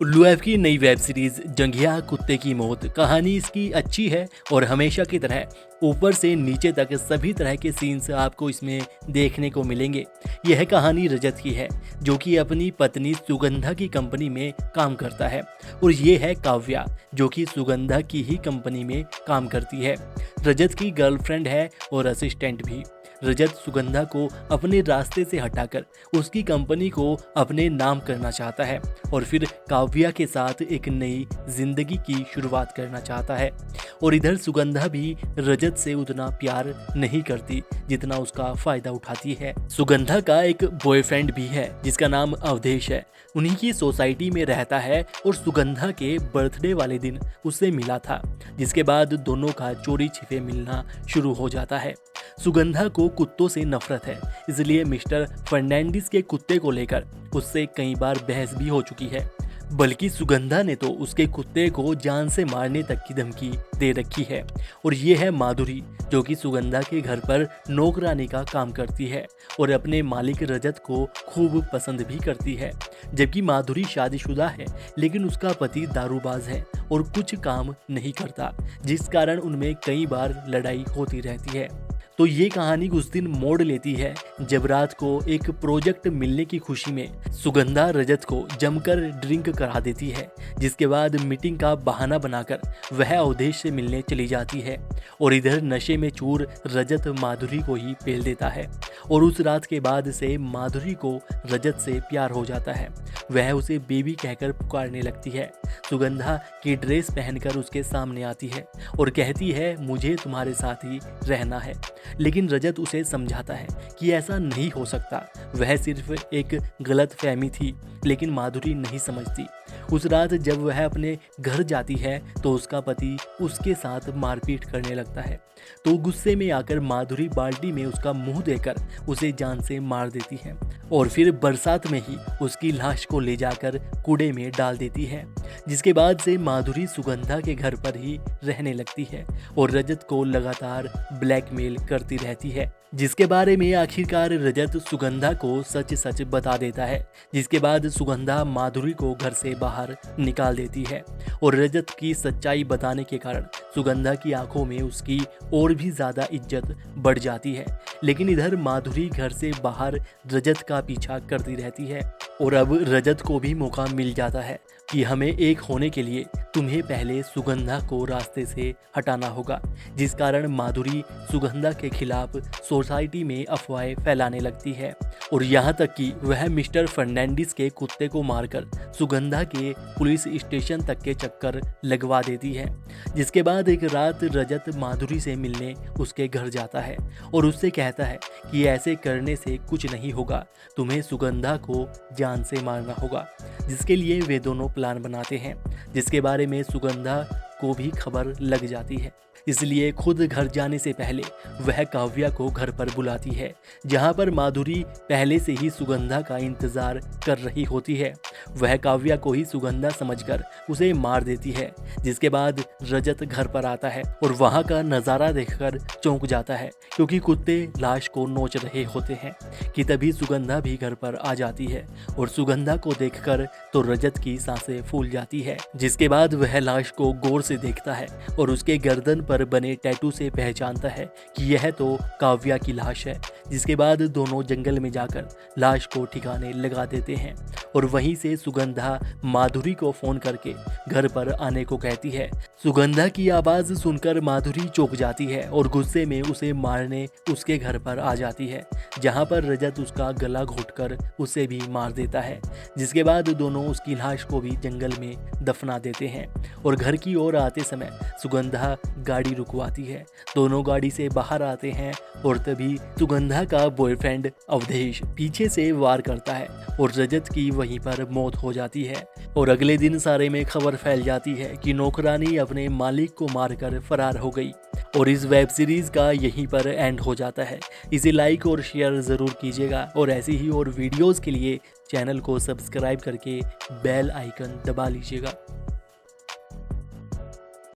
उल्लू ऐप की नई वेब सीरीज जंघिया कुत्ते की मौत। कहानी इसकी अच्छी है और हमेशा की तरह ऊपर से नीचे तक सभी तरह के सीन्स आपको इसमें देखने को मिलेंगे। यह कहानी रजत की है जो कि अपनी पत्नी सुगंधा की कंपनी में काम करता है, और ये है काव्या जो कि सुगंधा की ही कंपनी में काम करती है। रजत की गर्लफ्रेंड है और असिस्टेंट भी। रजत सुगंधा को अपने रास्ते से हटाकर उसकी कंपनी को अपने नाम करना चाहता है और फिर काव्या के साथ एक नई जिंदगी की शुरुआत करना चाहता है। और इधर सुगंधा भी रजत से उतना प्यार नहीं करती जितना उसका फायदा उठाती है। सुगंधा का एक बॉयफ्रेंड भी है जिसका नाम अवधेश है। उन्हीं की सोसाइटी में रहता है और सुगंधा के बर्थडे वाले दिन उससे मिला था, जिसके बाद दोनों का चोरी छिपे मिलना शुरू हो जाता है। सुगंधा को कुत्तों से नफरत है, इसलिए मिस्टर फर्नांडिस के कुत्ते को लेकर उससे कई बार बहस भी हो चुकी है। बल्कि सुगंधा ने तो उसके कुत्ते को जान से मारने तक की धमकी दे रखी है। और ये है माधुरी जो कि सुगंधा के घर पर नौकरानी का काम करती है और अपने मालिक रजत को खूब पसंद भी करती है। जबकि माधुरी शादीशुदा है लेकिन उसका पति दारूबाज है और कुछ काम नहीं करता, जिस कारण उनमें कई बार लड़ाई होती रहती है। तो ये कहानी उस दिन मोड़ लेती है जब रात को एक प्रोजेक्ट मिलने की खुशी में सुगंधा रजत को जमकर ड्रिंक करा देती है, जिसके बाद मीटिंग का बहाना बनाकर वह अवधेश से मिलने चली जाती है। और इधर नशे में चूर रजत माधुरी को ही पेल देता है और उस रात के बाद से माधुरी को रजत से प्यार हो जाता है। वह उसे बेबी कहकर पुकारने लगती है। सुगंधा की ड्रेस पहनकर उसके सामने आती है और कहती है मुझे तुम्हारे साथ ही रहना है। लेकिन रजत उसे समझाता है कि ऐसा नहीं हो सकता, वह सिर्फ एक गलत फहमी थी। लेकिन माधुरी नहीं समझती। उस रात जब वह अपने घर जाती है तो उसका पति उसके साथ मारपीट करने लगता है। तो गुस्से में आकर माधुरी बाल्टी में उसका मुंह देकर उसे जान से मार देती है और फिर बरसात में ही उसकी लाश को ले जाकर कूड़े में डाल देती है। जिसके बाद से माधुरी सुगंधा के घर पर ही रहने लगती है और रजत को लगातार ब्लैकमेल करती रहती है, जिसके बारे में आखिरकार रजत सुगंधा को सच सच बता देता है। जिसके बाद सुगंधा माधुरी को घर से बाहर निकाल देती है और रजत की सच्चाई बताने के कारण सुगंधा की आंखों में उसकी और भी ज्यादा इज्जत बढ़ जाती है। लेकिन इधर माधुरी घर से बाहर रजत का पीछा करती रहती है और अब रजत को भी मौका मिल जाता है कि हमें एक होने के लिए तुम्हें पहले सुगंधा को रास्ते से हटाना होगा। जिस कारण माधुरी सुगंधा के खिलाफ सोसाइटी में अफवाहें फैलाने लगती है और यहाँ तक कि वह मिस्टर फर्नांडिस के कुत्ते को मारकर सुगंधा के पुलिस स्टेशन तक के चक्कर लगवा देती है। जिसके बाद एक रात रजत माधुरी से मिलने उसके घर जाता है और उससे कहता है कि ऐसे करने से कुछ नहीं होगा, तुम्हें सुगंधा को जान से मारना होगा। जिसके लिए वे दोनों प्लान बनाते हैं, जिसके बारे में सुगंधा को भी खबर लग जाती है। इसलिए खुद घर जाने से पहले वह काव्या को घर पर बुलाती है, जहां पर माधुरी पहले से ही सुगंधा का इंतजार कर रही होती है। वह काव्या को ही सुगंधा समझकर उसे मार देती है। जिसके बाद रजत घर पर आता है और वहां का नज़ारा देखकर चौंक जाता है, क्योंकि कुत्ते लाश को नोच रहे होते हैं कि तभी सुगंधा भी घर पर आ जाती है और सुगंधा को देखकर तो रजत की सांसें फूल जाती है। जिसके बाद वह लाश को गौर से देखता है और उसके गर्दन पर बने टैटू से पहचानता है कि यह तो काव्या की लाश है। जिसके बाद दोनों जंगल में जाकर लाश को ठिकाने लगा देते हैं और वहीं से सुगंधा माधुरी को फोन करके घर पर आने को कहती है। सुगंधा की आवाज सुनकर माधुरी चौंक जाती है और गुस्से में उसे मारने उसके घर पर आ जाती है, जहां पर रजत उसका गला घोंटकर उसे भी मार देता है। जिसके बाद दोनों उसकी लाश को भी जंगल में दफना देते हैं और घर की ओर आते समय सुगंधा गाड़ी रुकवाती है। दोनों गाड़ी से बाहर आते हैं और तभी सुगंधा का बॉयफ्रेंड अवधेश पीछे से वार करता है और रजत की वहीं पर मौत हो जाती है। और अगले दिन सारे में खबर फैल जाती है कि नौकरानी अपने मालिक को मारकर फरार हो गई। और इस वेब सीरीज का यहीं पर एंड हो जाता है। इसे लाइक और शेयर ज़रूर कीजिएगा और ऐसी ही और वीडियोस के लिए चैनल को सब्सक्राइब करके बेल आइकन दबा लीजिएगा।